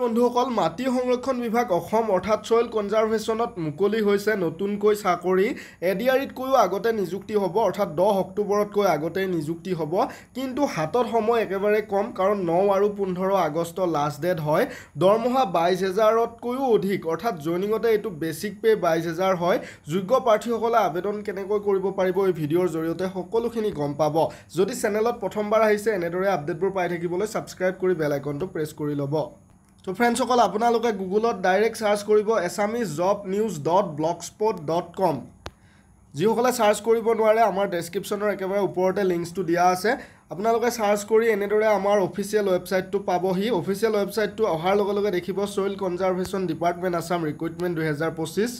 বন্ধুসকল, মাটি সংৰক্ষণ বিভাগ অসম অৰ্থাৎ সইল কনজাৰভেশ্যনত মুকলি হৈছে নতুনকৈ চাকৰি। এডিআৰিতকৈও আগতে নিযুক্তি হ'ব, অৰ্থাৎ 10 অক্টোবৰতকৈ আগতেই নিযুক্তি হ'ব। কিন্তু হাতত সময় একেবাৰে কম, কাৰণ 9 আৰু 15 আগষ্ট লাষ্ট ডেট হয়। দৰমহা 22,000তকৈও অধিক, অৰ্থাৎ জইনিঙতে এইটো বেছিক পে 22,000 হয়। যোগ্য প্ৰাৰ্থীসকলে আবেদন কেনেকৈ কৰিব পাৰিব এই ভিডিঅ'ৰ জৰিয়তে সকলোখিনি গম পাব। যদি চেনেলত প্ৰথমবাৰ আহিছে এনেদৰে আপডেটবোৰ পাই থাকিবলৈ ছাবস্ক্ৰাইব কৰি বেল আইকনটো প্ৰেছ কৰি ল'ব। তো ফ্ৰেণ্ডসকল, আপোনালোকে গুগলত ডাইৰেক্ট চাৰ্চ কৰিব assamesjobnews.blogspot.com। যিসকলে চাৰ্চ কৰিব নোৱাৰে, আমাৰ ডেছক্ৰিপশ্যনৰ একেবাৰে ওপৰতে লিংকছটো দিয়া আছে। আপোনালোকে চাৰ্চ কৰি এনেদৰে আমাৰ অফিচিয়েল ৱেবছাইটটো পাবহি। অফিচিয়েল ৱেবছাইটটো অহাৰ লগে লগে দেখিব soil conservation department Assam recruitment 2025।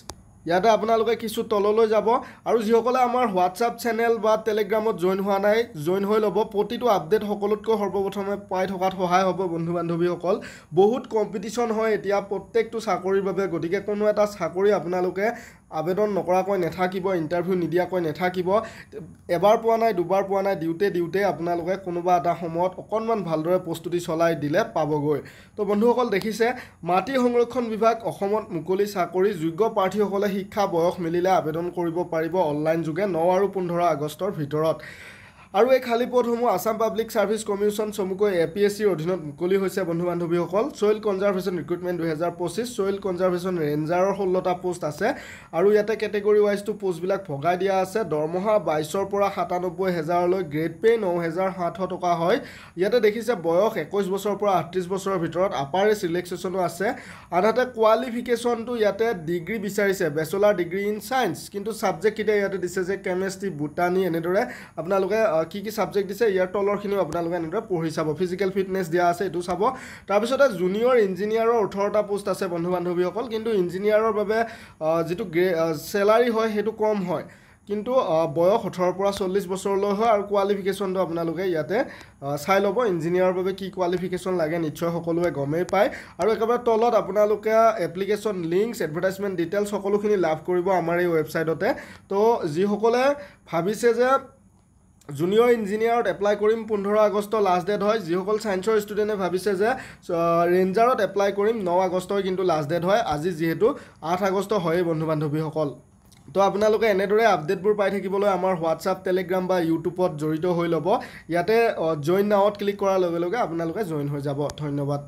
ইয়াতে আপোনালোকে কিছু তললৈ যাব আৰু যিসকলে আমাৰ হোৱাটছআপ চেনেল বা টেলিগ্ৰামত জইন হোৱা নাই, জইন হৈ ল'ব। প্ৰতিটো আপডেট সকলোতকৈ সৰ্বপ্ৰথমে পাই থকাত সহায় হ'ব বন্ধু বান্ধৱীসকল। বহুত কম্পিটিশ্যন হয় এতিয়া প্ৰত্যেকটো চাকৰিৰ বাবে, গতিকে কোনো এটা চাকৰি আপোনালোকে আবেদন নকৰাকৈ নাথাকিব, ইণ্টাৰভিউ নিদিয়াকৈ নাথাকিব। এবাৰ পোৱা নাই, দুবাৰ পোৱা নাই, দিওঁতে আপোনালোকে কোনোবা এটা সময়ত অকণমান ভালদৰে প্ৰস্তুতি চলাই দিলে পাবগৈ। তো বন্ধুসকল, দেখিছে মাটি সংৰক্ষণ বিভাগ অসমত মুকলি চাকৰি। যোগ্য প্ৰাৰ্থীসকলে শিক্ষা বয়স মিলিলে আবেদন কৰিব পাৰিব অনলাইন যোগে 9 আৰু 15 আগষ্টৰ ভিতৰত। আৰু এই খালী পদসমূহ আছাম পাব্লিক ছাৰ্ভিচ কমিশ্যন চমুকৈ APSCৰ অধীনত মুকলি হৈছে বন্ধু বান্ধৱীসকল। Soil conservation recruitment 2025, soil conservation ৰেঞ্জাৰৰ 16টা পোষ্ট আছে আৰু ইয়াতে কেটেগৰী ৱাইজটো পোষ্টবিলাক ভগাই দিয়া আছে। দৰমহা 22,000 পৰা 97,000লৈ, গ্ৰেড পে 9,700 টকা হয়। ইয়াতে দেখিছে বয়স 21 বছৰৰ পৰা 38 বছৰৰ ভিতৰত, আপাৰ এজ ৰিলেক্সেশ্যনো আছে। আনহাতে কোৱালিফিকেশ্যনটো ইয়াতে ডিগ্ৰী বিচাৰিছে, বেচেলাৰ ডিগ্ৰী ইন ছায়েন্স, কিন্তু ছাবজেক্টকেইটা ইয়াতে দিছে যে কেমেষ্ট্ৰি, বুটানী, এনেদৰে আপোনালোকে কি কি ছাবজেক্ট দিছে ইয়াৰ তলৰখিনিও আপোনালোকে এনেদৰে পঢ়ি চাব। ফিজিকেল ফিটনেছ দিয়া আছে, এইটো চাব। তাৰপিছতে জুনিয়ৰ ইঞ্জিনিয়াৰৰ 18টা পোষ্ট আছে বন্ধু বান্ধৱীসকল। কিন্তু ইঞ্জিনিয়াৰৰ বাবে যিটো চেলাৰী হয় সেইটো কম হয়, কিন্তু বয়স 18 পৰা 40 বছৰলৈ হয়। আৰু কোৱালিফিকেশ্যনটো আপোনালোকে ইয়াতে চাই ল'ব। ইঞ্জিনিয়াৰৰ বাবে কি কোৱালিফিকেশ্যন লাগে নিশ্চয় সকলোৱে গমেই পায়। আৰু একেবাৰে তলত আপোনালোকে এপ্লিকেশ্যন লিংকছ, এডভাৰটাইজমেণ্ট ডিটেইলছ সকলোখিনি লাভ কৰিব আমাৰ এই ৱেবছাইটতে। তো যিসকলে ভাবিছে যে জুনিয়ৰ ইঞ্জিনিয়াৰত এপ্লাই কৰিম, 15 আগষ্ট লাষ্ট ডেট হয়। যিসকল ছায়েন্সৰ ষ্টুডেণ্টে ভাবিছে যে ৰেঞ্জাৰত এপ্লাই কৰিম, 9 আগষ্টই কিন্তু লাষ্ট ডেট হয়। আজি যিহেতু 8 আগষ্ট হয়েই বন্ধু বান্ধৱীসকল। তো আপোনালোকে এনেদৰে আপডেটবোৰ পাই থাকিবলৈ আমাৰ হোৱাটছআপ, টেলিগ্ৰাম বা ইউটিউবত জড়িত হৈ ল'ব। ইয়াতে জইন নাওত ক্লিক কৰাৰ লগে লগে আপোনালোকে জইন হৈ যাব। ধন্যবাদ।